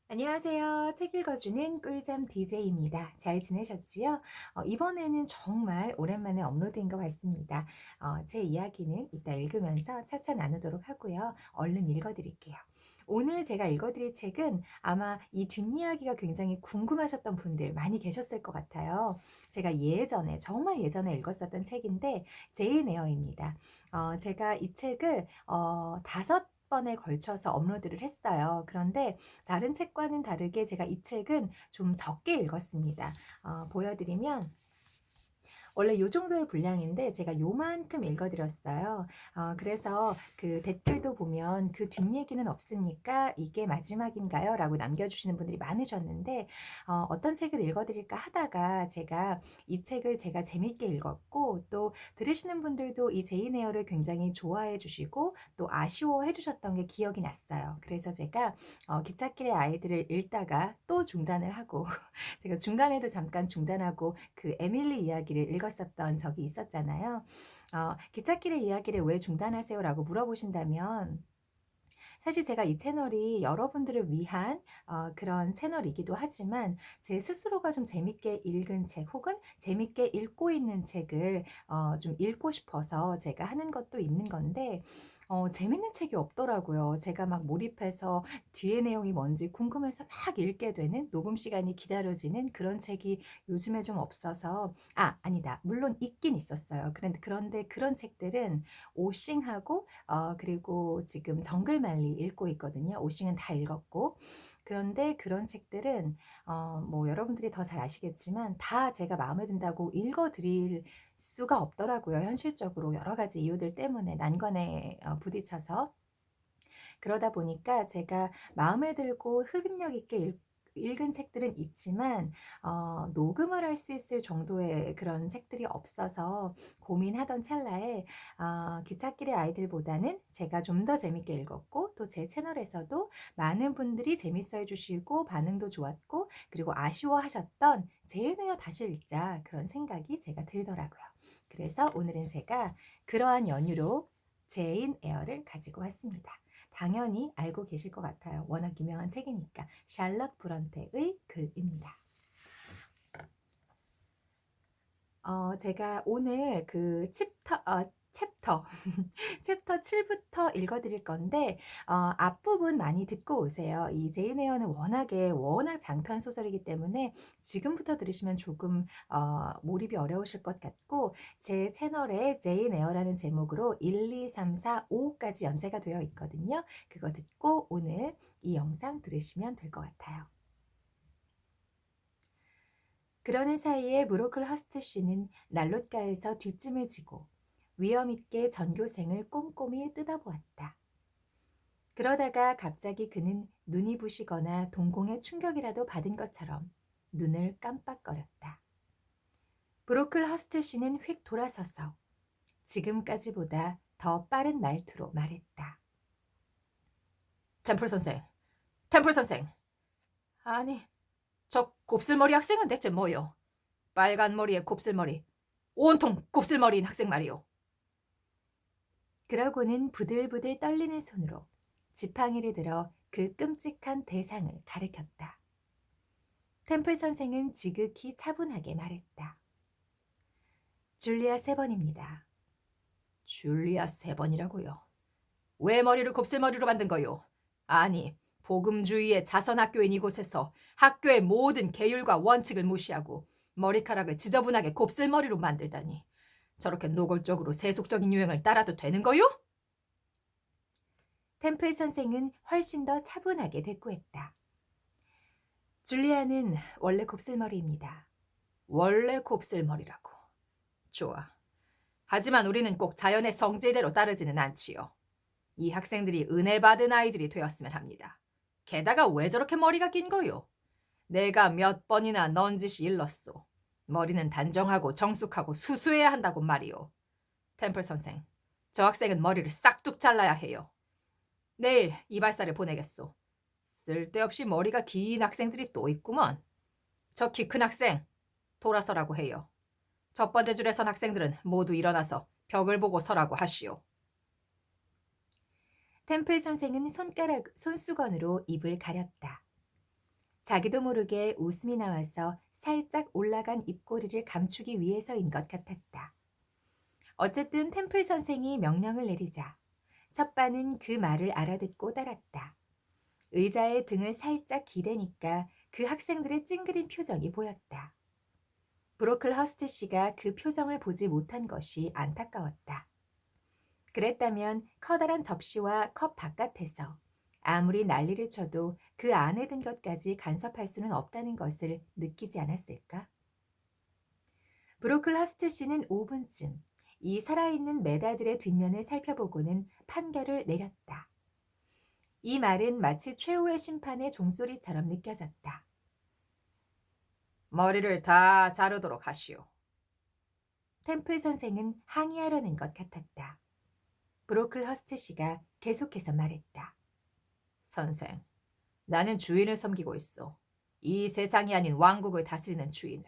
안녕하세요. 책 읽어주는 꿀잠 DJ입니다. 잘 지내셨지요? 이번에는 정말 오랜만에 업로드인 것 같습니다. 제 이야기는 이따 읽으면서 차차 나누도록 하고요. 얼른 읽어드릴게요. 오늘 제가 읽어드릴 책은 아마 이 뒷이야기가 굉장히 궁금하셨던 분들 많이 계셨을 것 같아요. 제가 예전에, 정말 예전에 읽었었던 책인데, 제인 에어입니다. 제가 이 책을 5번에 걸쳐서 업로드를 했어요. 그런데 다른 책과는 다르게 제가 이 책은 좀 적게 읽었습니다. 보여드리면 원래 요 정도의 분량인데 제가 요만큼 읽어드렸어요. 그래서 그 댓글도 보면 그 뒷얘기는 없으니까 이게 마지막인가요? 라고 남겨주시는 분들이 많으셨는데, 어떤 책을 읽어드릴까 하다가 제가 이 책을 제가 재밌게 읽었고, 또 들으시는 분들도 이 제인 에어를 굉장히 좋아해 주시고 또 아쉬워해 주셨던 게 기억이 났어요. 그래서 제가 기찻길의 아이들을 읽다가 또 중단을 하고 제가 중간에도 잠깐 중단하고 그 에밀리 이야기를 읽었었던 적이 있었잖아요. 기찻길의 이야기를 왜 중단하세요라고 물어보신다면, 사실 제가 이 채널이 여러분들을 위한 그런 채널이기도 하지만 제 스스로가 좀 재밌게 읽은 책 혹은 재밌게 읽고 있는 책을 좀 읽고 싶어서 제가 하는 것도 있는 건데, 재밌는 책이 없더라고요. 제가 막 몰입해서 뒤에 내용이 뭔지 궁금해서 막 읽게 되는, 녹음 시간이 기다려지는 그런 책이 요즘에 좀 없어서, 아니다. 물론 있긴 있었어요. 그런데 그런 책들은 오싱하고 그리고 지금 정글만리 읽고 있거든요. 오싱은 다 읽었고. 그런데 그런 책들은 뭐 여러분들이 더 잘 아시겠지만 다 제가 마음에 든다고 읽어 드릴 수가 없더라고요. 현실적으로 여러 가지 이유들 때문에 난관에 부딪혀서. 그러다 보니까 제가 마음에 들고 흡입력 있게 읽은 책들은 있지만 녹음을 할 수 있을 정도의 그런 책들이 없어서 고민하던 찰나에 기찻길의 아이들보다는 제가 좀 더 재밌게 읽었고 또 제 채널에서도 많은 분들이 재밌어 해주시고 반응도 좋았고 그리고 아쉬워하셨던 제인 에어 다시 읽자 그런 생각이 제가 들더라고요. 그래서 오늘은 제가 그러한 연유로 제인 에어를 가지고 왔습니다. 당연히 알고 계실 것 같아요. 워낙 유명한 책이니까. 샬럿 브런테의 글입니다. 제가 오늘 그 챕터 챕터 7부터 읽어드릴 건데 앞부분 많이 듣고 오세요. 이 제인 에어는 워낙 장편 소설이기 때문에 지금부터 들으시면 조금 몰입이 어려우실 것 같고 제 채널에 제인 에어라는 제목으로 1, 2, 3, 4, 5까지 연재가 되어 있거든요. 그거 듣고 오늘 이 영상 들으시면 될 것 같아요. 그러는 사이에 무로클 허스트 씨는 난롯가에서 뒷짐을 지고 위험 있게 전교생을 꼼꼼히 뜯어보았다. 그러다가 갑자기 그는 눈이 부시거나 동공의 충격이라도 받은 것처럼 눈을 깜빡거렸다. 브로클 허스트 씨는 휙 돌아서서 지금까지보다 더 빠른 말투로 말했다. 템플 선생, 템플 선생. 아니, 저 곱슬머리 학생은 대체 뭐요? 빨간 머리에 곱슬머리, 온통 곱슬머리인 학생 말이오. 그러고는 부들부들 떨리는 손으로 지팡이를 들어 그 끔찍한 대상을 가리켰다. 템플 선생은 지극히 차분하게 말했다. 줄리아 3번입니다. 줄리아 3번이라고요? 왜 머리를 곱슬머리로 만든 거요? 아니, 복음주의의 자선학교인 이곳에서 학교의 모든 계율과 원칙을 무시하고 머리카락을 지저분하게 곱슬머리로 만들다니. 저렇게 노골적으로 세속적인 유행을 따라도 되는 거요? 템플 선생은 훨씬 더 차분하게 대꾸했다. 줄리아는 원래 곱슬머리입니다. 원래 곱슬머리라고. 좋아. 하지만 우리는 꼭 자연의 성질대로 따르지는 않지요. 이 학생들이 은혜 받은 아이들이 되었으면 합니다. 게다가 왜 저렇게 머리가 긴 거요? 내가 몇 번이나 넌지시 일렀소. 머리는 단정하고 정숙하고 수수해야 한다고 말이오. 템플 선생, 저 학생은 머리를 싹둑 잘라야 해요. 내일 이발사를 보내겠소. 쓸데없이 머리가 긴 학생들이 또 있구먼. 저 키 큰 학생, 돌아서라고 해요. 첫 번째 줄에 선 학생들은 모두 일어나서 벽을 보고 서라고 하시오. 템플 선생은 손수건으로 입을 가렸다. 자기도 모르게 웃음이 나와서 살짝 올라간 입꼬리를 감추기 위해서인 것 같았다. 어쨌든 템플 선생이 명령을 내리자 첫반은 그 말을 알아듣고 따랐다. 의자에 등을 살짝 기대니까 그 학생들의 찡그린 표정이 보였다. 브로클 허스트 씨가 그 표정을 보지 못한 것이 안타까웠다. 그랬다면 커다란 접시와 컵 바깥에서 아무리 난리를 쳐도 그 안에 든 것까지 간섭할 수는 없다는 것을 느끼지 않았을까? 브로클 허스트 씨는 5분쯤 이 살아있는 메달들의 뒷면을 살펴보고는 판결을 내렸다. 이 말은 마치 최후의 심판의 종소리처럼 느껴졌다. 머리를 다 자르도록 하시오. 템플 선생은 항의하려는 것 같았다. 브로클 허스트 씨가 계속해서 말했다. 선생, 나는 주인을 섬기고 있어. 이 세상이 아닌 왕국을 다스리는 주인을.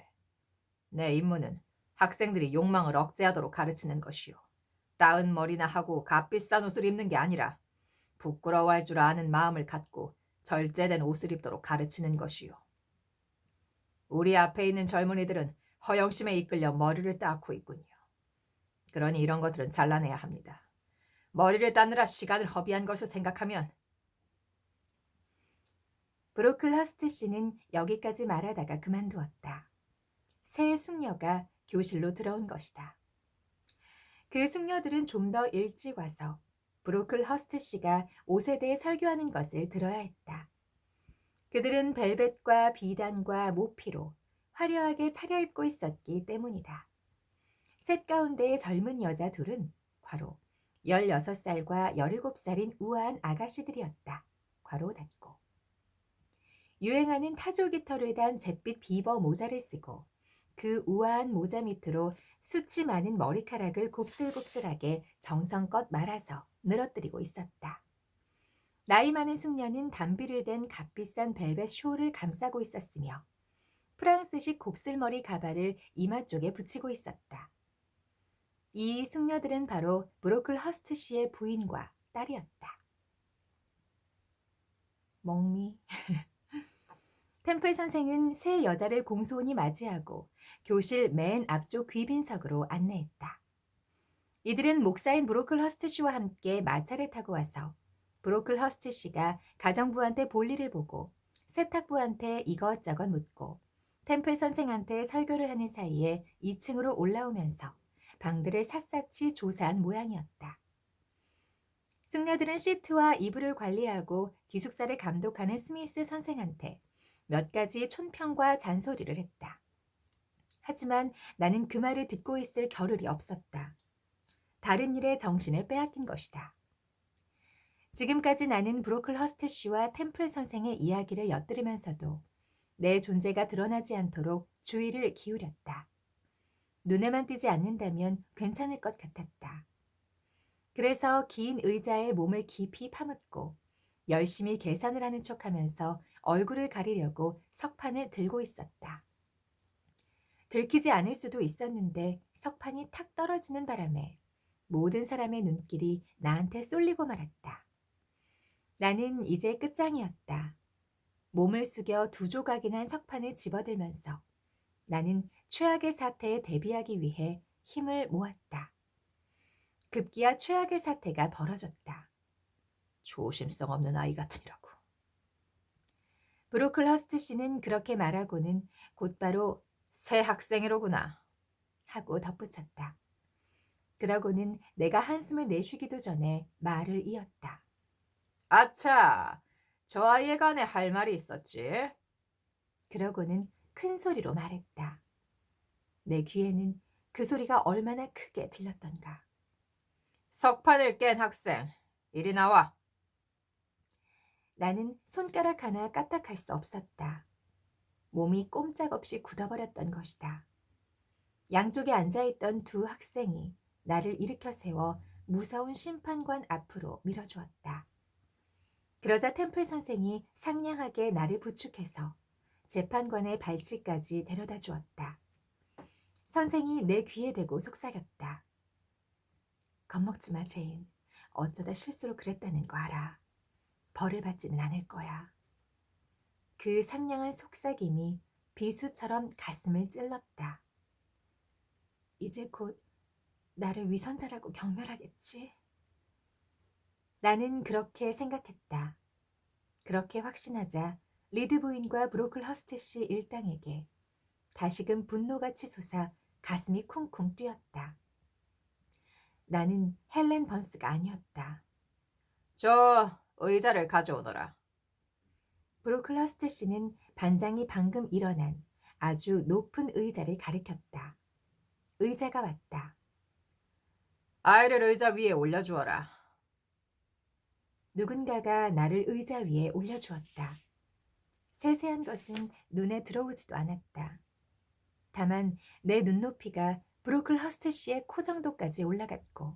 내 임무는 학생들이 욕망을 억제하도록 가르치는 것이오. 따은 머리나 하고 값비싼 옷을 입는 게 아니라 부끄러워할 줄 아는 마음을 갖고 절제된 옷을 입도록 가르치는 것이오. 우리 앞에 있는 젊은이들은 허영심에 이끌려 머리를 닦고 있군요. 그러니 이런 것들은 잘라내야 합니다. 머리를 따느라 시간을 허비한 것을 생각하면 브로클 허스트 씨는 여기까지 말하다가 그만두었다. 새 숙녀가 교실로 들어온 것이다. 그 숙녀들은 좀 더 일찍 와서 브로클 허스트 씨가 옷에 대해 설교하는 것을 들어야 했다. 그들은 벨벳과 비단과 모피로 화려하게 차려입고 있었기 때문이다. 셋 가운데의 젊은 여자 둘은 괄호 16살과 17살인 우아한 아가씨들이었다. 괄호 닫고. 유행하는 타조 깃털을 단 잿빛 비버 모자를 쓰고 그 우아한 모자 밑으로 숱이 많은 머리카락을 곱슬곱슬하게 정성껏 말아서 늘어뜨리고 있었다. 나이 많은 숙녀는 단비를 댄 값비싼 벨벳 쇼를 감싸고 있었으며 프랑스식 곱슬머리 가발을 이마 쪽에 붙이고 있었다. 이 숙녀들은 바로 브로클 허스트 씨의 부인과 딸이었다. 멍미. 템플 선생은 세 여자를 공손히 맞이하고 교실 맨 앞쪽 귀빈석으로 안내했다. 이들은 목사인 브로클 허스트 씨와 함께 마차를 타고 와서 브로클 허스트 씨가 가정부한테 볼일을 보고 세탁부한테 이것저것 묻고 템플 선생한테 설교를 하는 사이에 2층으로 올라오면서 방들을 샅샅이 조사한 모양이었다. 숙녀들은 시트와 이불을 관리하고 기숙사를 감독하는 스미스 선생한테 몇 가지 촌평과 잔소리를 했다. 하지만 나는 그 말을 듣고 있을 겨를이 없었다. 다른 일에 정신을 빼앗긴 것이다. 지금까지 나는 브로클 허스트 씨와 템플 선생의 이야기를 엿들으면서도 내 존재가 드러나지 않도록 주의를 기울였다. 눈에만 띄지 않는다면 괜찮을 것 같았다. 그래서 긴 의자에 몸을 깊이 파묻고 열심히 계산을 하는 척하면서 얼굴을 가리려고 석판을 들고 있었다. 들키지 않을 수도 있었는데 석판이 탁 떨어지는 바람에 모든 사람의 눈길이 나한테 쏠리고 말았다. 나는 이제 끝장이었다. 몸을 숙여 두 조각이나 석판을 집어들면서 나는 최악의 사태에 대비하기 위해 힘을 모았다. 급기야 최악의 사태가 벌어졌다. 조심성 없는 아이 같으니라고. 브로클 허스트 씨는 그렇게 말하고는 곧바로 새 학생이로구나 하고 덧붙였다. 그러고는 내가 한숨을 내쉬기도 전에 말을 이었다. 아차, 저 아이에 관해 할 말이 있었지. 그러고는 큰 소리로 말했다. 내 귀에는 그 소리가 얼마나 크게 들렸던가. 석판을 깬 학생, 이리 나와. 나는 손가락 하나 까딱할 수 없었다. 몸이 꼼짝없이 굳어버렸던 것이다. 양쪽에 앉아있던 두 학생이 나를 일으켜 세워 무서운 심판관 앞으로 밀어주었다. 그러자 템플 선생이 상냥하게 나를 부축해서 재판관의 발치까지 데려다 주었다. 선생이 내 귀에 대고 속삭였다. 겁먹지 마, 제인. 어쩌다 실수로 그랬다는 거 알아. 벌을 받지는 않을 거야. 그 상냥한 속삭임이 비수처럼 가슴을 찔렀다. 이제 곧 나를 위선자라고 경멸하겠지. 나는 그렇게 생각했다. 그렇게 확신하자 리드 부인과 브로클 허스트 씨 일당에게 다시금 분노같이 솟아 가슴이 쿵쿵 뛰었다. 나는 헬렌 번스가 아니었다. 저 의자를 가져오너라. 브로클 허스트 씨는 반장이 방금 일어난 아주 높은 의자를 가리켰다. 의자가 왔다. 아이를 의자 위에 올려주어라. 누군가가 나를 의자 위에 올려주었다. 세세한 것은 눈에 들어오지도 않았다. 다만 내 눈높이가 브로클 허스트 씨의 코 정도까지 올라갔고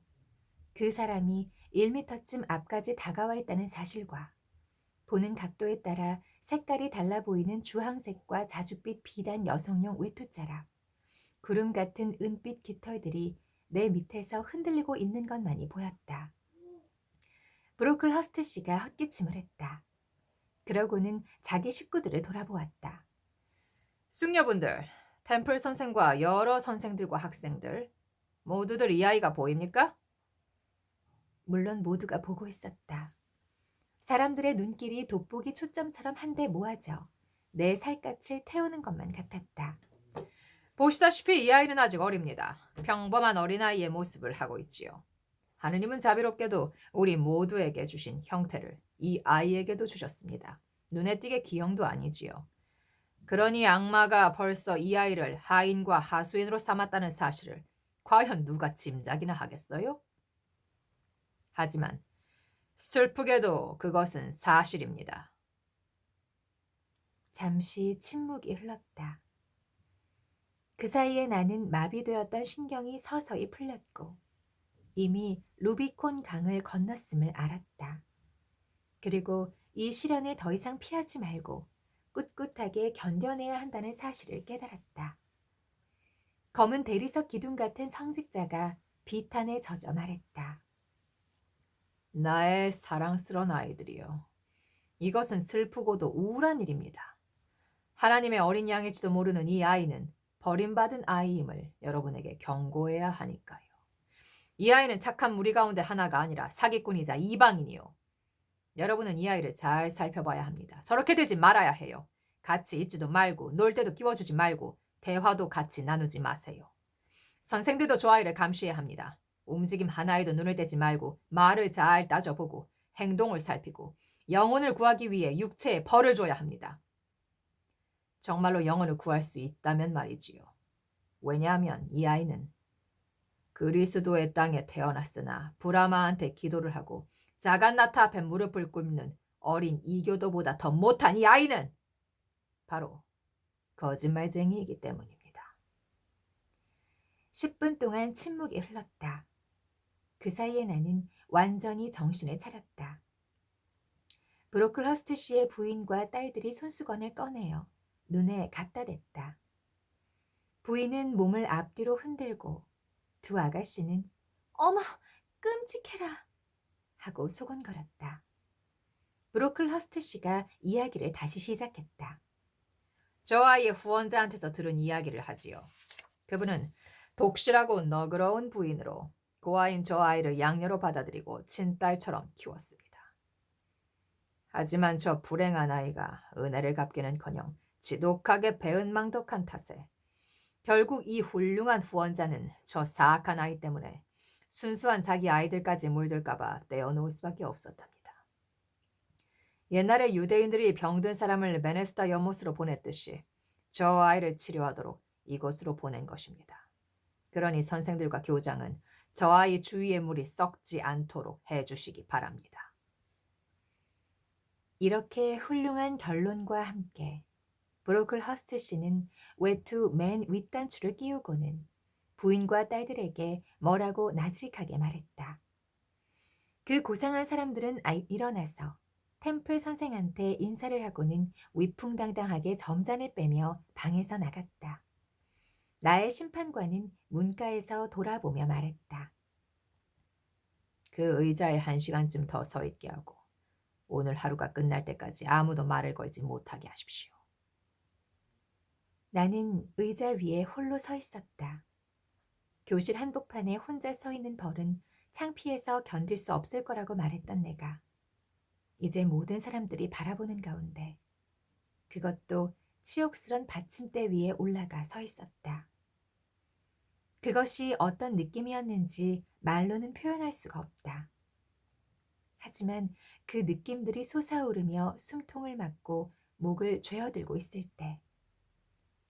그 사람이 1미터쯤 앞까지 다가와 있다는 사실과 보는 각도에 따라 색깔이 달라 보이는 주황색과 자줏빛 비단 여성용 외투자락, 구름 같은 은빛 깃털들이 내 밑에서 흔들리고 있는 것만이 보였다. 브로클 허스트 씨가 헛기침을 했다. 그러고는 자기 식구들을 돌아보았다. 숙녀분들, 템플 선생과 여러 선생들과 학생들, 모두들 이 아이가 보입니까? 물론 모두가 보고 있었다. 사람들의 눈길이 돋보기 초점처럼 한데 모아져 내 살갗을 태우는 것만 같았다. 보시다시피 이 아이는 아직 어립니다. 평범한 어린아이의 모습을 하고 있지요. 하느님은 자비롭게도 우리 모두에게 주신 형태를 이 아이에게도 주셨습니다. 눈에 띄게 기형도 아니지요. 그러니 악마가 벌써 이 아이를 하인과 하수인으로 삼았다는 사실을 과연 누가 짐작이나 하겠어요? 하지만 슬프게도 그것은 사실입니다. 잠시 침묵이 흘렀다. 그 사이에 나는 마비되었던 신경이 서서히 풀렸고 이미 루비콘 강을 건넜음을 알았다. 그리고 이 시련을 더 이상 피하지 말고 꿋꿋하게 견뎌내야 한다는 사실을 깨달았다. 검은 대리석 기둥 같은 성직자가 비탄에 젖어 말했다. 나의 사랑스러운 아이들이요. 이것은 슬프고도 우울한 일입니다. 하나님의 어린 양일지도 모르는 이 아이는 버림받은 아이임을 여러분에게 경고해야 하니까요. 이 아이는 착한 무리 가운데 하나가 아니라 사기꾼이자 이방인이요. 여러분은 이 아이를 잘 살펴봐야 합니다. 저렇게 되지 말아야 해요. 같이 있지도 말고 놀 때도 끼워주지 말고 대화도 같이 나누지 마세요. 선생들도 저 아이를 감시해야 합니다. 움직임 하나에도 눈을 떼지 말고 말을 잘 따져보고 행동을 살피고 영혼을 구하기 위해 육체에 벌을 줘야 합니다. 정말로 영혼을 구할 수 있다면 말이지요. 왜냐하면 이 아이는 그리스도의 땅에 태어났으나 브라마한테 기도를 하고 자간나타 앞에 무릎을 꿇는 어린 이교도보다 더 못한 이 아이는 바로 거짓말쟁이이기 때문입니다. 10분 동안 침묵이 흘렀다. 그 사이에 나는 완전히 정신을 차렸다. 브로클 허스트 씨의 부인과 딸들이 손수건을 꺼내어 눈에 갖다 댔다. 부인은 몸을 앞뒤로 흔들고 두 아가씨는 어머 끔찍해라 하고 소곤거렸다. 브로클 허스트 씨가 이야기를 다시 시작했다. 저 아이의 후원자한테서 들은 이야기를 하지요. 그분은 독실하고 너그러운 부인으로 고아인 저 아이를 양녀로 받아들이고 친딸처럼 키웠습니다. 하지만 저 불행한 아이가 은혜를 갚기는커녕 지독하게 배은망덕한 탓에 결국 이 훌륭한 후원자는 저 사악한 아이 때문에 순수한 자기 아이들까지 물들까봐 떼어놓을 수밖에 없었답니다. 옛날에 유대인들이 병든 사람을 베네스다 연못으로 보냈듯이 저 아이를 치료하도록 이곳으로 보낸 것입니다. 그러니 선생들과 교장은 저 아이 주위의 물이 썩지 않도록 해주시기 바랍니다. 이렇게 훌륭한 결론과 함께 브로클 허스트 씨는 외투 맨 윗단추를 끼우고는 부인과 딸들에게 뭐라고 나직하게 말했다. 그 고상한 사람들은 일어나서 템플 선생한테 인사를 하고는 위풍당당하게 점잔을 빼며 방에서 나갔다. 나의 심판관은 문가에서 돌아보며 말했다. 그 의자에 1시간쯤 더 서 있게 하고 오늘 하루가 끝날 때까지 아무도 말을 걸지 못하게 하십시오. 나는 의자 위에 홀로 서 있었다. 교실 한복판에 혼자 서 있는 벌은 창피해서 견딜 수 없을 거라고 말했던 내가 이제 모든 사람들이 바라보는 가운데 그것도 치욕스런 받침대 위에 올라가 서 있었다. 그것이 어떤 느낌이었는지 말로는 표현할 수가 없다. 하지만 그 느낌들이 솟아오르며 숨통을 막고 목을 죄어들고 있을 때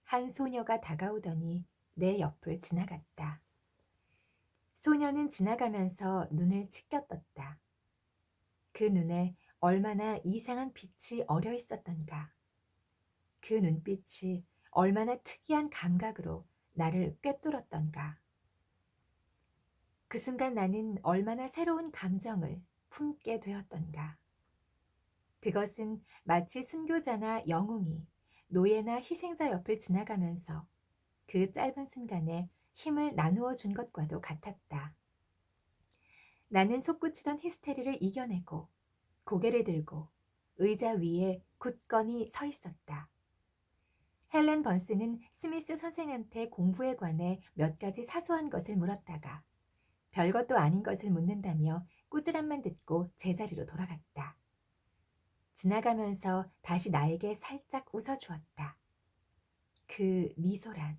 한 소녀가 다가오더니 내 옆을 지나갔다. 소녀는 지나가면서 눈을 치켜떴다. 그 눈에 얼마나 이상한 빛이 어려 있었던가. 그 눈빛이 얼마나 특이한 감각으로 나를 꿰뚫었던가. 그 순간 나는 얼마나 새로운 감정을 품게 되었던가. 그것은 마치 순교자나 영웅이 노예나 희생자 옆을 지나가면서 그 짧은 순간에 힘을 나누어 준 것과도 같았다. 나는 솟구치던 히스테리를 이겨내고 고개를 들고 의자 위에 굳건히 서 있었다. 헬렌 번스는 스미스 선생한테 공부에 관해 몇 가지 사소한 것을 물었다가 별것도 아닌 것을 묻는다며 꾸지람만 듣고 제자리로 돌아갔다. 지나가면서 다시 나에게 살짝 웃어주었다. 그 미소란.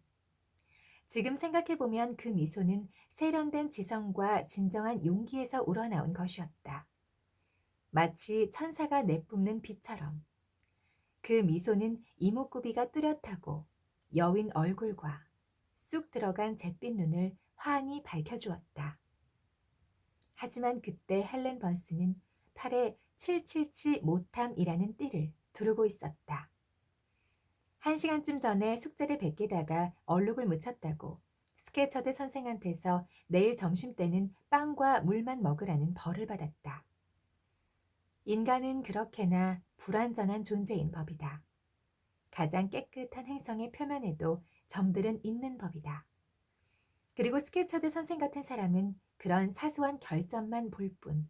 지금 생각해보면 그 미소는 세련된 지성과 진정한 용기에서 우러나온 것이었다. 마치 천사가 내뿜는 빛처럼. 그 미소는 이목구비가 뚜렷하고 여윈 얼굴과 쑥 들어간 잿빛 눈을 환히 밝혀주었다. 하지만 그때 헬렌 번스는 팔에 777 모탐이라는 띠를 두르고 있었다. 1시간쯤 전에 숙제를 베끼다가 얼룩을 묻혔다고 스케쳐드 선생한테서 내일 점심때는 빵과 물만 먹으라는 벌을 받았다. 인간은 그렇게나 불완전한 존재인 법이다. 가장 깨끗한 행성의 표면에도 점들은 있는 법이다. 그리고 스케쳐드 선생 같은 사람은 그런 사소한 결점만 볼 뿐,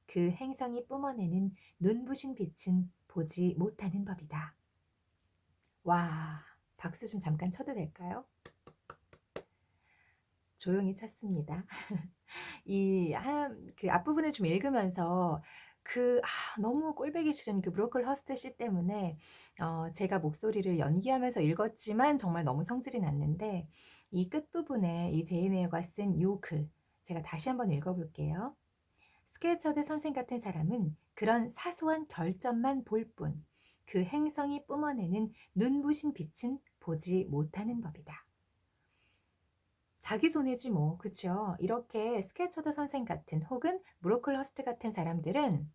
그 행성이 뿜어내는 눈부신 빛은 보지 못하는 법이다. 와, 박수 좀 잠깐 쳐도 될까요? 조용히 쳤습니다. 그 앞부분을 좀 읽으면서 너무 꼴보기 싫은 그 브로클 허스트 씨 때문에 제가 목소리를 연기하면서 읽었지만 정말 너무 성질이 났는데 이 끝부분에 이 제인 에어가 쓴 요 글 제가 다시 한번 읽어볼게요. 스케쳐드 선생 같은 사람은 그런 사소한 결점만 볼 뿐, 그 행성이 뿜어내는 눈부신 빛은 보지 못하는 법이다. 자기 손해지 뭐, 그쵸? 이렇게 스케쳐드 선생 같은 혹은 브로클 허스트 같은 사람들은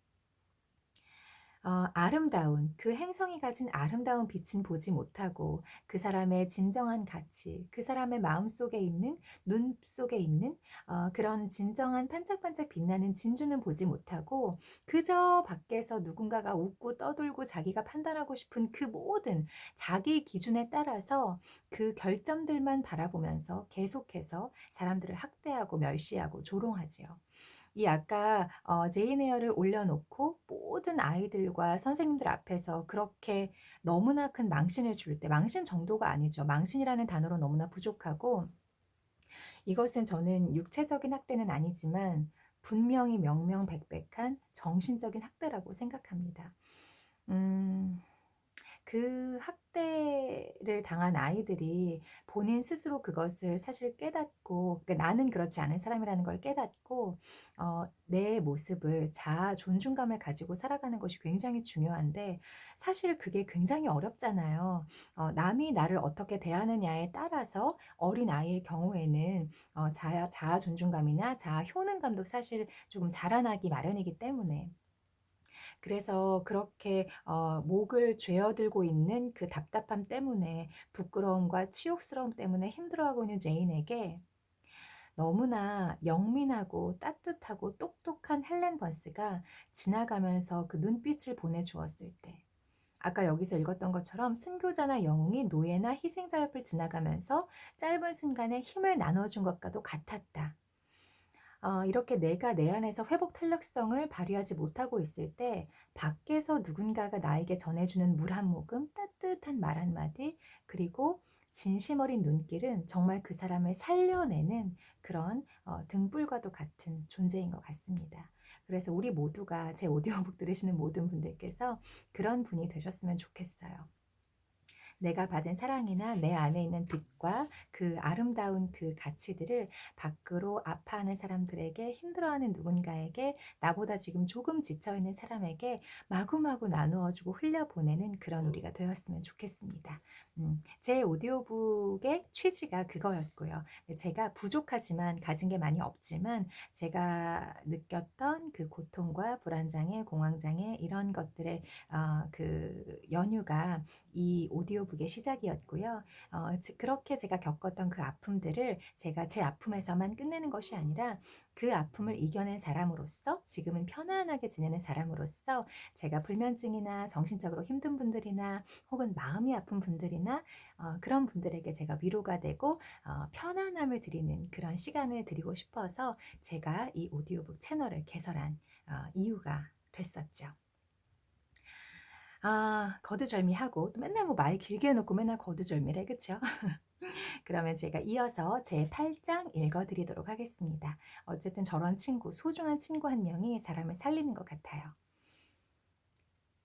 아름다운 그 행성이 가진 아름다운 빛은 보지 못하고 그 사람의 진정한 가치, 그 사람의 마음속에 있는 눈 속에 있는 그런 진정한 반짝반짝 빛나는 진주는 보지 못하고 그저 밖에서 누군가가 웃고 떠들고 자기가 판단하고 싶은 그 모든 자기 기준에 따라서 그 결점들만 바라보면서 계속해서 사람들을 학대하고 멸시하고 조롱하지요. 이 아까 제인 에어를 올려놓고 모든 아이들과 선생님들 앞에서 그렇게 너무나 큰 망신을 줄 때, 망신 정도가 아니죠. 망신이라는 단어로 너무나 부족하고 이것은 저는 육체적인 학대는 아니지만 분명히 명명백백한 정신적인 학대라고 생각합니다. 음. 그 학대를 당한 아이들이 본인 스스로 그것을 사실 깨닫고 그러니까 나는 그렇지 않은 사람이라는 걸 깨닫고 내 모습을 자아 존중감을 가지고 살아가는 것이 굉장히 중요한데 사실 그게 굉장히 어렵잖아요. 남이 나를 어떻게 대하느냐에 따라서 어린아이의 경우에는 자아 존중감이나 자아 효능감도 사실 조금 자라나기 마련이기 때문에 그래서 그렇게 목을 죄어들고 있는 그 답답함 때문에 부끄러움과 치욕스러움 때문에 힘들어하고 있는 제인에게 너무나 영민하고 따뜻하고 똑똑한 헬렌 번스가 지나가면서 그 눈빛을 보내주었을 때 아까 여기서 읽었던 것처럼 순교자나 영웅이 노예나 희생자 옆을 지나가면서 짧은 순간에 힘을 나눠준 것과도 같았다. 이렇게 내가 내 안에서 회복 탄력성을 발휘하지 못하고 있을 때 밖에서 누군가가 나에게 전해주는 물 한 모금, 따뜻한 말 한마디, 그리고 진심 어린 눈길은 정말 그 사람을 살려내는 그런 등불과도 같은 존재인 것 같습니다. 그래서 우리 모두가 제 오디오북 들으시는 모든 분들께서 그런 분이 되셨으면 좋겠어요. 내가 받은 사랑이나 내 안에 있는 빛과 그 아름다운 그 가치들을 밖으로 아파하는 사람들에게, 힘들어하는 누군가에게, 나보다 지금 조금 지쳐있는 사람에게 마구마구 나누어 주고 흘려보내는 그런 우리가 되었으면 좋겠습니다. 제 오디오북의 취지가 그거였고요. 제가 부족하지만, 가진 게 많이 없지만 제가 느꼈던 그 고통과 불안장애, 공황장애, 이런 것들의 그 연유가 이 오디오북의 시작이었고요. 그렇게 제가 겪었던 그 아픔들을 제가 제 아픔에서만 끝내는 것이 아니라 그 아픔을 이겨낸 사람으로서, 지금은 편안하게 지내는 사람으로서, 제가 불면증이나 정신적으로 힘든 분들이나 혹은 마음이 아픈 분들이나 그런 분들에게 제가 위로가 되고 편안함을 드리는 그런 시간을 드리고 싶어서 제가 이 오디오북 채널을 개설한 이유가 됐었죠. 거두절미하고 또 맨날 뭐 말 길게 해 놓고 맨날 거두절미래, 그쵸? 그러면 제가 이어서 제 8장 읽어 드리도록 하겠습니다. 어쨌든 저런 친구, 소중한 친구 한 명이 사람을 살리는 것 같아요.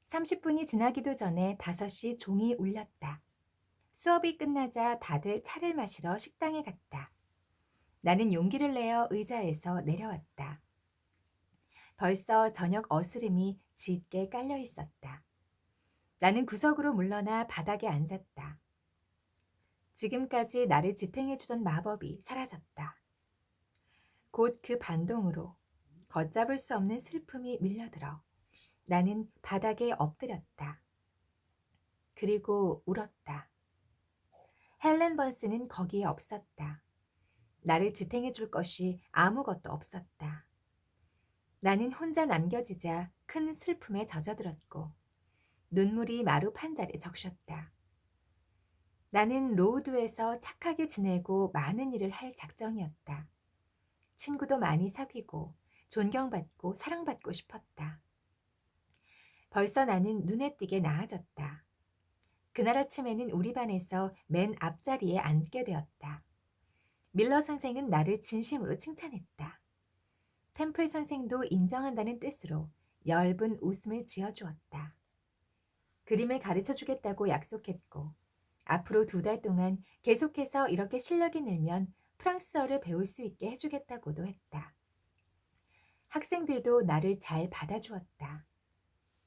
30분이 지나기도 전에 5시 종이 울렸다. 수업이 끝나자 다들 차를 마시러 식당에 갔다. 나는 용기를 내어 의자에서 내려왔다. 벌써 저녁 어스름이 짙게 깔려 있었다. 나는 구석으로 물러나 바닥에 앉았다. 지금까지 나를 지탱해주던 마법이 사라졌다. 곧 그 반동으로 걷잡을 수 없는 슬픔이 밀려들어 나는 바닥에 엎드렸다. 그리고 울었다. 헬렌 번스는 거기에 없었다. 나를 지탱해줄 것이 아무것도 없었다. 나는 혼자 남겨지자 큰 슬픔에 젖어들었고 눈물이 마루 판자를 적셨다. 나는 로우드에서 착하게 지내고 많은 일을 할 작정이었다. 친구도 많이 사귀고 존경받고 사랑받고 싶었다. 벌써 나는 눈에 띄게 나아졌다. 그날 아침에는 우리 반에서 맨 앞자리에 앉게 되었다. 밀러 선생은 나를 진심으로 칭찬했다. 템플 선생도 인정한다는 뜻으로 엷은 웃음을 지어주었다. 그림을 가르쳐 주겠다고 약속했고 앞으로 2달 동안 계속해서 이렇게 실력이 늘면 프랑스어를 배울 수 있게 해주겠다고도 했다. 학생들도 나를 잘 받아주었다.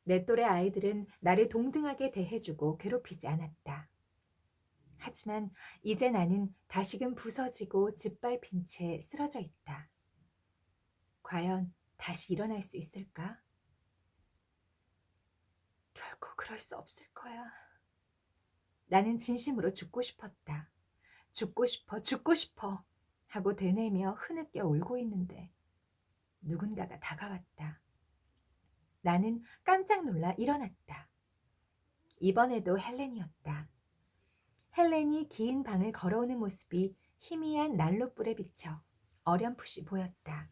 내 또래 아이들은 나를 동등하게 대해주고 괴롭히지 않았다. 하지만 이제 나는 다시금 부서지고 짓밟힌 채 쓰러져 있다. 과연 다시 일어날 수 있을까? 결코 그럴 수 없을 거야. 나는 진심으로 죽고 싶었다. 죽고 싶어, 죽고 싶어 하고 되뇌며 흐느껴 울고 있는데 누군가가 다가왔다. 나는 깜짝 놀라 일어났다. 이번에도 헬렌이었다. 헬렌이 긴 방을 걸어오는 모습이 희미한 난로불에 비쳐 어렴풋이 보였다.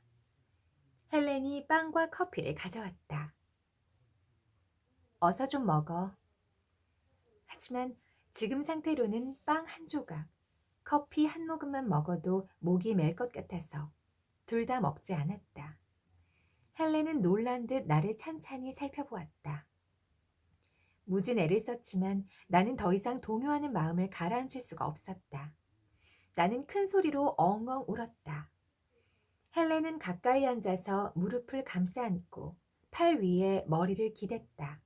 헬렌이 빵과 커피를 가져왔다. 어서 좀 먹어. 하지만 지금 상태로는 빵 한 조각, 커피 한 모금만 먹어도 목이 맬 것 같아서 둘 다 먹지 않았다. 헬렌은 놀란 듯 나를 찬찬히 살펴보았다. 무진 애를 썼지만 나는 더 이상 동요하는 마음을 가라앉힐 수가 없었다. 나는 큰 소리로 엉엉 울었다. 헬렌은 가까이 앉아서 무릎을 감싸 안고 팔 위에 머리를 기댔다.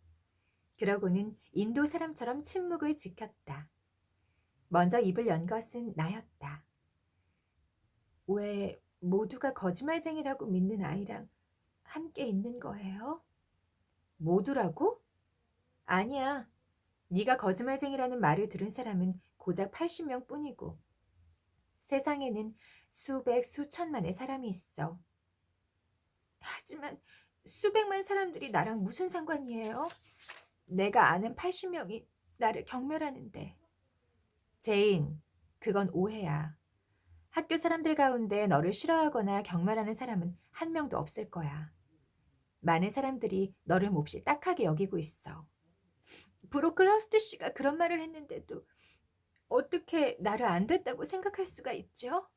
그러고는 인도 사람처럼 침묵을 지켰다. 먼저 입을 연 것은 나였다. 왜 모두가 거짓말쟁이라고 믿는 아이랑 함께 있는 거예요? 모두라고? 아니야. 네가 거짓말쟁이라는 말을 들은 사람은 고작 80명 뿐이고 세상에는 수백, 수천만의 사람이 있어. 하지만 수백만 사람들이 나랑 무슨 상관이에요? 내가 아는 80명이 나를 경멸하는데. 제인, 그건 오해야. 학교 사람들 가운데 너를 싫어하거나 경멸하는 사람은 한 명도 없을 거야. 많은 사람들이 너를 몹시 딱하게 여기고 있어. 브로클 허스트 씨가 그런 말을 했는데도 어떻게 나를 안 됐다고 생각할 수가 있죠?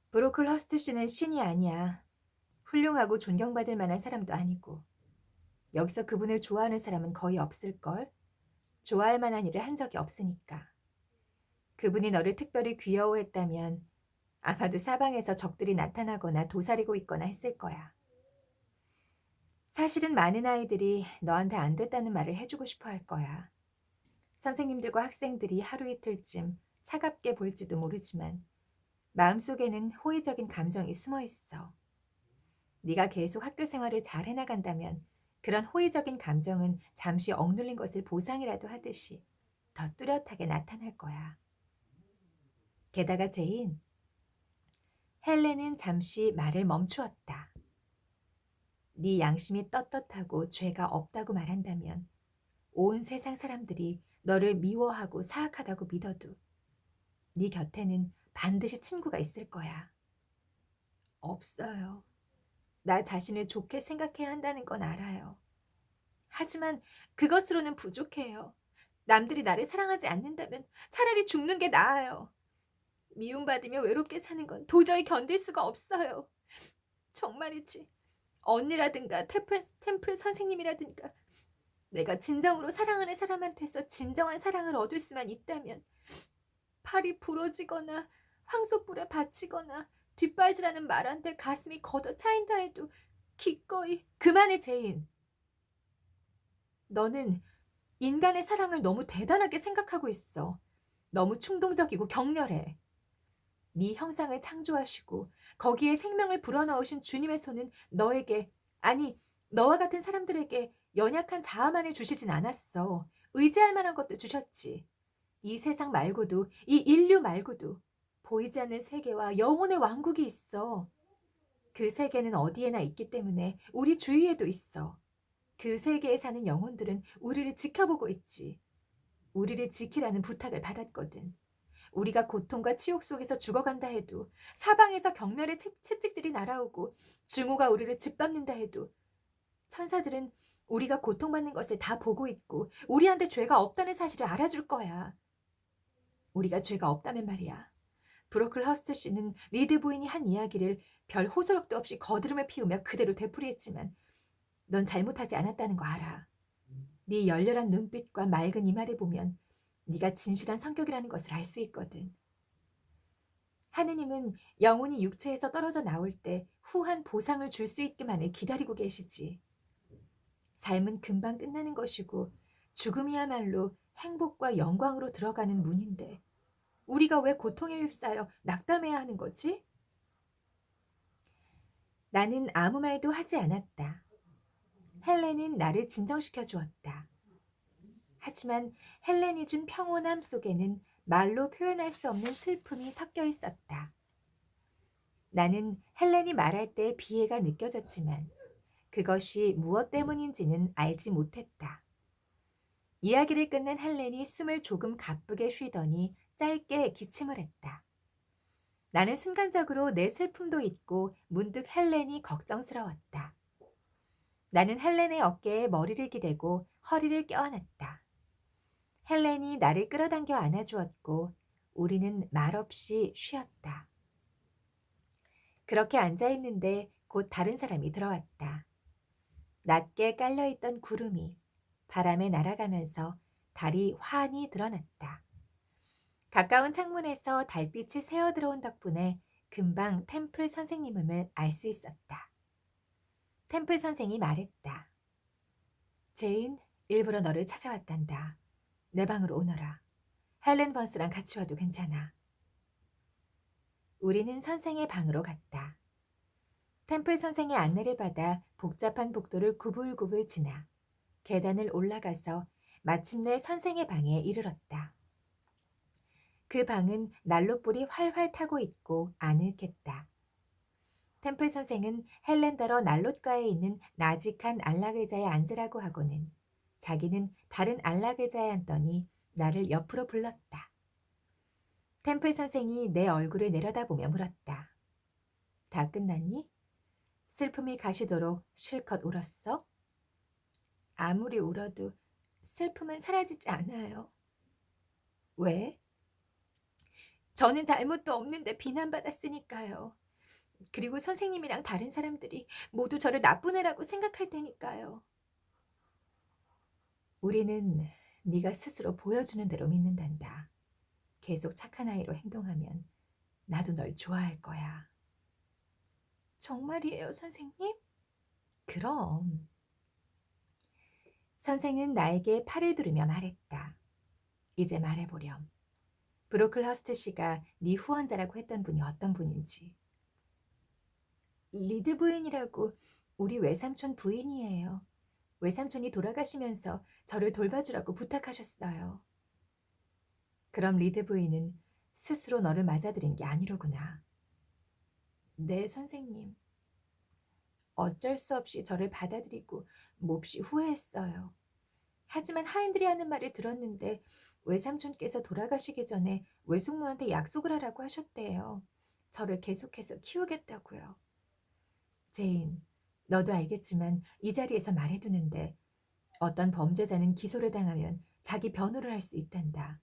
브로클 허스트 씨는 신이 아니야. 훌륭하고 존경받을 만한 사람도 아니고. 여기서 그분을 좋아하는 사람은 거의 없을걸? 좋아할 만한 일을 한 적이 없으니까. 그분이 너를 특별히 귀여워했다면 아마도 사방에서 적들이 나타나거나 도사리고 있거나 했을 거야. 사실은 많은 아이들이 너한테 안 됐다는 말을 해주고 싶어 할 거야. 선생님들과 학생들이 하루 이틀쯤 차갑게 볼지도 모르지만 마음속에는 호의적인 감정이 숨어 있어. 네가 계속 학교 생활을 잘 해나간다면 그런 호의적인 감정은 잠시 억눌린 것을 보상이라도 하듯이 더 뚜렷하게 나타날 거야. 게다가 제인, 헬렌은 잠시 말을 멈추었다. 네 양심이 떳떳하고 죄가 없다고 말한다면 온 세상 사람들이 너를 미워하고 사악하다고 믿어도 네 곁에는 반드시 친구가 있을 거야. 없어요. 나 자신을 좋게 생각해야 한다는 건 알아요. 하지만 그것으로는 부족해요. 남들이 나를 사랑하지 않는다면 차라리 죽는 게 나아요. 미움받으며 외롭게 사는 건 도저히 견딜 수가 없어요. 정말이지. 언니라든가 템플 선생님이라든가 내가 진정으로 사랑하는 사람한테서 진정한 사랑을 얻을 수만 있다면 팔이 부러지거나 황소뿔에 받치거나 뒷바지라는 말한테 가슴이 걷어차인다 해도 기꺼이 그만해 제인. 너는 인간의 사랑을 너무 대단하게 생각하고 있어. 너무 충동적이고 격렬해. 네 형상을 창조하시고 거기에 생명을 불어넣으신 주님의 손은 너에게, 아니 너와 같은 사람들에게 연약한 자아만을 주시진 않았어. 의지할 만한 것도 주셨지. 이 세상 말고도, 이 인류 말고도 보이지 않는 세계와 영혼의 왕국이 있어. 그 세계는 어디에나 있기 때문에 우리 주위에도 있어. 그 세계에 사는 영혼들은 우리를 지켜보고 있지. 우리를 지키라는 부탁을 받았거든. 우리가 고통과 치욕 속에서 죽어간다 해도, 사방에서 경멸의 채찍질이 날아오고 증오가 우리를 짓밟는다 해도 천사들은 우리가 고통받는 것을 다 보고 있고 우리한테 죄가 없다는 사실을 알아줄 거야. 우리가 죄가 없다면 말이야. 브로클 허스트 씨는 리드 부인이 한 이야기를 별 호소력도 없이 거드름을 피우며 그대로 되풀이했지만 넌 잘못하지 않았다는 거 알아. 네 열렬한 눈빛과 맑은 이마를 보면 네가 진실한 성격이라는 것을 알 수 있거든. 하느님은 영혼이 육체에서 떨어져 나올 때 후한 보상을 줄 수 있기만을 기다리고 계시지. 삶은 금방 끝나는 것이고 죽음이야말로 행복과 영광으로 들어가는 문인데 우리가 왜 고통에 휩싸여 낙담해야 하는 거지? 나는 아무 말도 하지 않았다. 헬렌은 나를 진정시켜 주었다. 하지만 헬렌이 준 평온함 속에는 말로 표현할 수 없는 슬픔이 섞여 있었다. 나는 헬렌이 말할 때 비애가 느껴졌지만 그것이 무엇 때문인지는 알지 못했다. 이야기를 끝낸 헬렌이 숨을 조금 가쁘게 쉬더니 짧게 기침을 했다. 나는 순간적으로 내 슬픔도 잊고 문득 헬렌이 걱정스러웠다. 나는 헬렌의 어깨에 머리를 기대고 허리를 껴안았다. 헬렌이 나를 끌어당겨 안아주었고 우리는 말없이 쉬었다. 그렇게 앉아있는데 곧 다른 사람이 들어왔다. 낮게 깔려있던 구름이 바람에 날아가면서 달이 환히 드러났다. 가까운 창문에서 달빛이 새어 들어온 덕분에 금방 템플 선생님임을 알 수 있었다. 템플 선생이 말했다. 제인, 일부러 너를 찾아왔단다. 내 방으로 오너라. 헬렌 번스랑 같이 와도 괜찮아. 우리는 선생의 방으로 갔다. 템플 선생의 안내를 받아 복잡한 복도를 구불구불 지나 계단을 올라가서 마침내 선생의 방에 이르렀다. 그 방은 난로불이 활활 타고 있고 아늑했다. 템플 선생은 헬렌더러 난롯가에 있는 나직한 안락의자에 앉으라고 하고는 자기는 다른 안락의자에 앉더니 나를 옆으로 불렀다. 템플 선생이 내 얼굴을 내려다보며 물었다. 다 끝났니? 슬픔이 가시도록 실컷 울었어? 아무리 울어도 슬픔은 사라지지 않아요. 왜? 저는 잘못도 없는데 비난받았으니까요. 그리고 선생님이랑 다른 사람들이 모두 저를 나쁜 애라고 생각할 테니까요. 우리는 네가 스스로 보여주는 대로 믿는단다. 계속 착한 아이로 행동하면 나도 널 좋아할 거야. 정말이에요, 선생님? 그럼. 선생은 나에게 팔을 두르며 말했다. 이제 말해보렴. 브로클허스트 씨가 네 후원자라고 했던 분이 어떤 분인지. 리드 부인이라고 우리 외삼촌 부인이에요. 외삼촌이 돌아가시면서 저를 돌봐주라고 부탁하셨어요. 그럼 리드 부인은 스스로 너를 맞아들인 게 아니로구나. 네, 선생님. 어쩔 수 없이 저를 받아들이고 몹시 후회했어요. 하지만 하인들이 하는 말을 들었는데 외삼촌께서 돌아가시기 전에 외숙모한테 약속을 하라고 하셨대요. 저를 계속해서 키우겠다고요. 제인, 너도 알겠지만 이 자리에서 말해두는데 어떤 범죄자는 기소를 당하면 자기 변호를 할 수 있단다.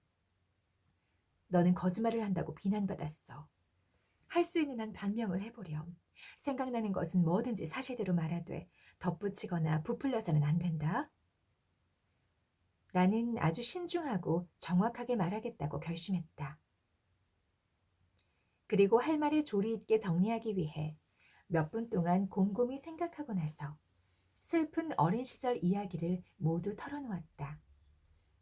너는 거짓말을 한다고 비난받았어. 할 수 있는 한 반명을 해보렴. 생각나는 것은 뭐든지 사실대로 말하되 덧붙이거나 부풀려서는 안 된다. 나는 아주 신중하고 정확하게 말하겠다고 결심했다. 그리고 할 말을 조리 있게 정리하기 위해 몇 분 동안 곰곰이 생각하고 나서 슬픈 어린 시절 이야기를 모두 털어놓았다.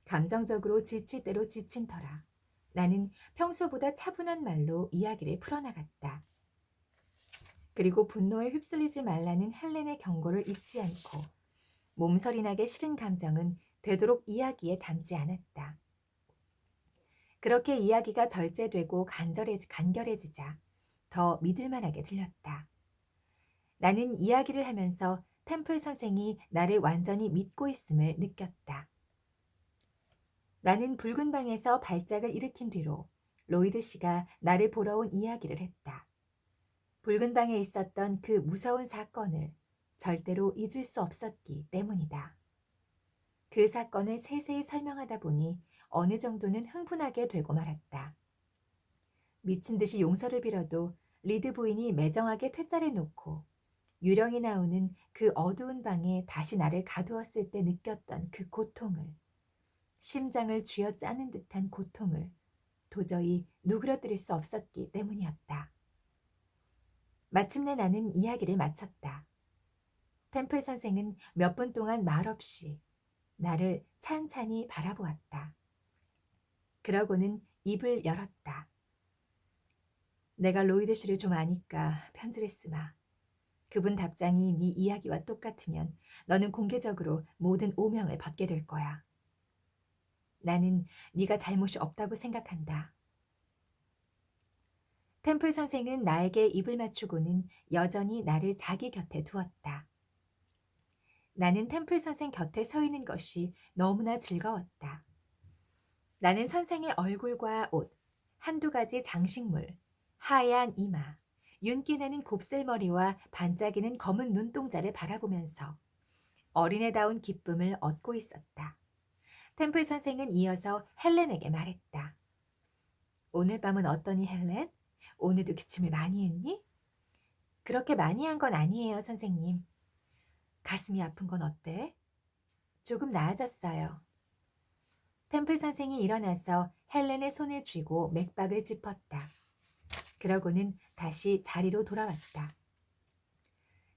감정적으로 지칠 대로 지친 터라 나는 평소보다 차분한 말로 이야기를 풀어나갔다. 그리고 분노에 휩쓸리지 말라는 헬렌의 경고를 잊지 않고 몸서리 나게 싫은 감정은 되도록 이야기에 담지 않았다. 그렇게 이야기가 절제되고 간결해지자 더 믿을만하게 들렸다. 나는 이야기를 하면서 템플 선생이 나를 완전히 믿고 있음을 느꼈다. 나는 붉은 방에서 발작을 일으킨 뒤로 로이드 씨가 나를 보러 온 이야기를 했다. 붉은 방에 있었던 그 무서운 사건을 절대로 잊을 수 없었기 때문이다. 그 사건을 세세히 설명하다 보니 어느 정도는 흥분하게 되고 말았다. 미친 듯이 용서를 빌어도 리드 부인이 매정하게 퇴짜를 놓고 유령이 나오는 그 어두운 방에 다시 나를 가두었을 때 느꼈던 그 고통을, 심장을 쥐어짜는 듯한 고통을 도저히 누그러뜨릴 수 없었기 때문이었다. 마침내 나는 이야기를 마쳤다. 템플 선생은 몇 분 동안 말없이 나를 찬찬히 바라보았다. 그러고는 입을 열었다. 내가 로이드 씨를 좀 아니까 편지를 쓰마. 그분 답장이 네 이야기와 똑같으면 너는 공개적으로 모든 오명을 벗게 될 거야. 나는 네가 잘못이 없다고 생각한다. 템플 선생은 나에게 입을 맞추고는 여전히 나를 자기 곁에 두었다. 나는 템플 선생 곁에 서 있는 것이 너무나 즐거웠다. 나는 선생의 얼굴과 옷, 한두 가지 장식물, 하얀 이마, 윤기나는 곱슬머리와 반짝이는 검은 눈동자를 바라보면서 어린애다운 기쁨을 얻고 있었다. 템플 선생은 이어서 헬렌에게 말했다. 오늘 밤은 어떠니, 헬렌? 오늘도 기침을 많이 했니? 그렇게 많이 한 건 아니에요, 선생님. 가슴이 아픈 건 어때? 조금 나아졌어요. 템플 선생이 일어나서 헬렌의 손을 쥐고 맥박을 짚었다. 그러고는 다시 자리로 돌아왔다.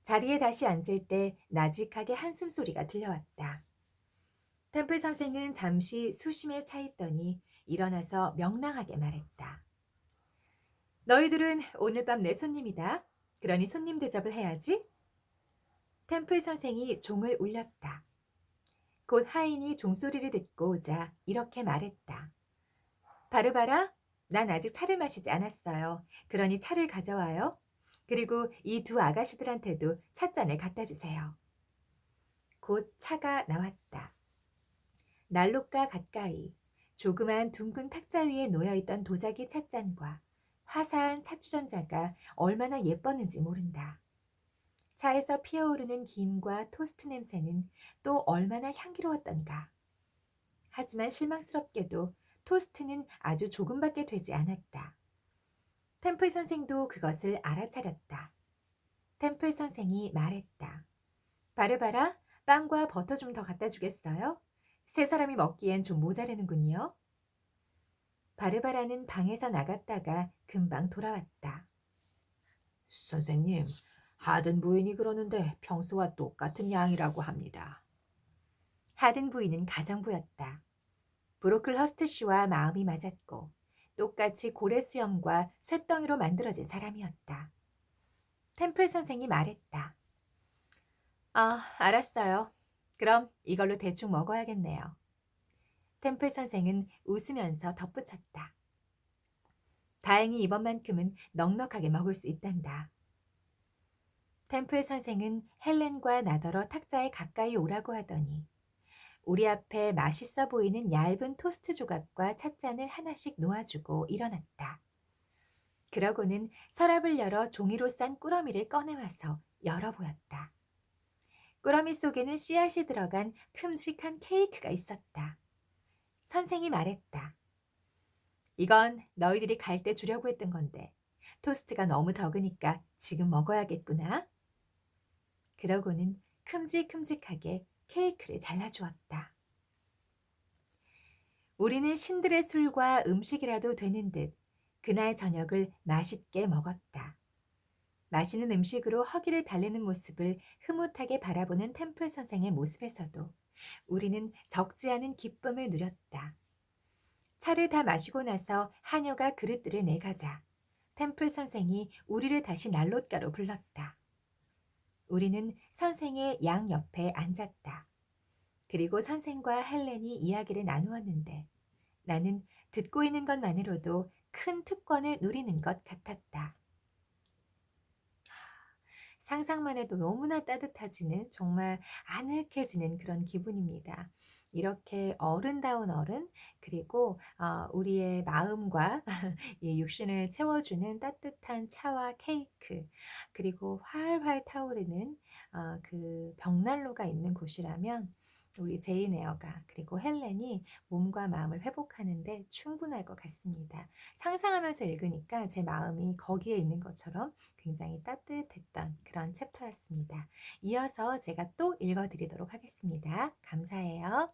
자리에 다시 앉을 때 나직하게 한숨 소리가 들려왔다. 템플 선생은 잠시 수심에 차 있더니 일어나서 명랑하게 말했다. 너희들은 오늘 밤 내 손님이다. 그러니 손님 대접을 해야지. 템플 선생이 종을 울렸다. 곧 하인이 종소리를 듣고 오자 이렇게 말했다. 바르바라, 난 아직 차를 마시지 않았어요. 그러니 차를 가져와요. 그리고 이 두 아가씨들한테도 찻잔을 갖다 주세요. 곧 차가 나왔다. 난로가 가까이 조그만 둥근 탁자 위에 놓여있던 도자기 찻잔과 화사한 차주전자가 얼마나 예뻤는지 모른다. 차에서 피어오르는 김과 토스트 냄새는 또 얼마나 향기로웠던가. 하지만 실망스럽게도 토스트는 아주 조금밖에 되지 않았다. 템플 선생도 그것을 알아차렸다. 템플 선생이 말했다. 바르바라, 빵과 버터 좀 더 갖다 주겠어요? 세 사람이 먹기엔 좀 모자르는군요. 바르바라는 방에서 나갔다가 금방 돌아왔다. 선생님, 하든 부인이 그러는데 평소와 똑같은 양이라고 합니다. 하든 부인은 가정부였다. 브로클 허스트 씨와 마음이 맞았고 똑같이 고래 수염과 쇳덩이로 만들어진 사람이었다. 템플 선생이 말했다. 아, 알았어요. 그럼 이걸로 대충 먹어야겠네요. 템플 선생은 웃으면서 덧붙였다. 다행히 이번만큼은 넉넉하게 먹을 수 있단다. 템플 선생은 헬렌과 나더러 탁자에 가까이 오라고 하더니 우리 앞에 맛있어 보이는 얇은 토스트 조각과 찻잔을 하나씩 놓아주고 일어났다. 그러고는 서랍을 열어 종이로 싼 꾸러미를 꺼내와서 열어 보였다. 꾸러미 속에는 씨앗이 들어간 큼직한 케이크가 있었다. 선생이 말했다. 이건 너희들이 갈 때 주려고 했던 건데 토스트가 너무 적으니까 지금 먹어야겠구나. 그러고는 큼직큼직하게 케이크를 잘라주었다. 우리는 신들의 술과 음식이라도 되는 듯 그날 저녁을 맛있게 먹었다. 맛있는 음식으로 허기를 달래는 모습을 흐뭇하게 바라보는 템플 선생의 모습에서도 우리는 적지 않은 기쁨을 누렸다. 차를 다 마시고 나서 하녀가 그릇들을 내가자 템플 선생이 우리를 다시 난롯가로 불렀다. 우리는 선생의 양 옆에 앉았다. 그리고 선생과 헬렌이 이야기를 나누었는데 나는 듣고 있는 것만으로도 큰 특권을 누리는 것 같았다. 상상만 해도 너무나 따뜻해지는 정말 아늑해지는 그런 기분입니다. 이렇게 어른다운 어른 그리고 우리의 마음과 이 육신을 채워주는 따뜻한 차와 케이크 그리고 활활 타오르는 그 벽난로가 있는 곳이라면 우리 제인 에어가 그리고 헬렌이 몸과 마음을 회복하는 데 충분할 것 같습니다. 상상하면서 읽으니까 제 마음이 거기에 있는 것처럼 굉장히 따뜻했던 그런 챕터였습니다. 이어서 제가 또 읽어드리도록 하겠습니다. 감사해요.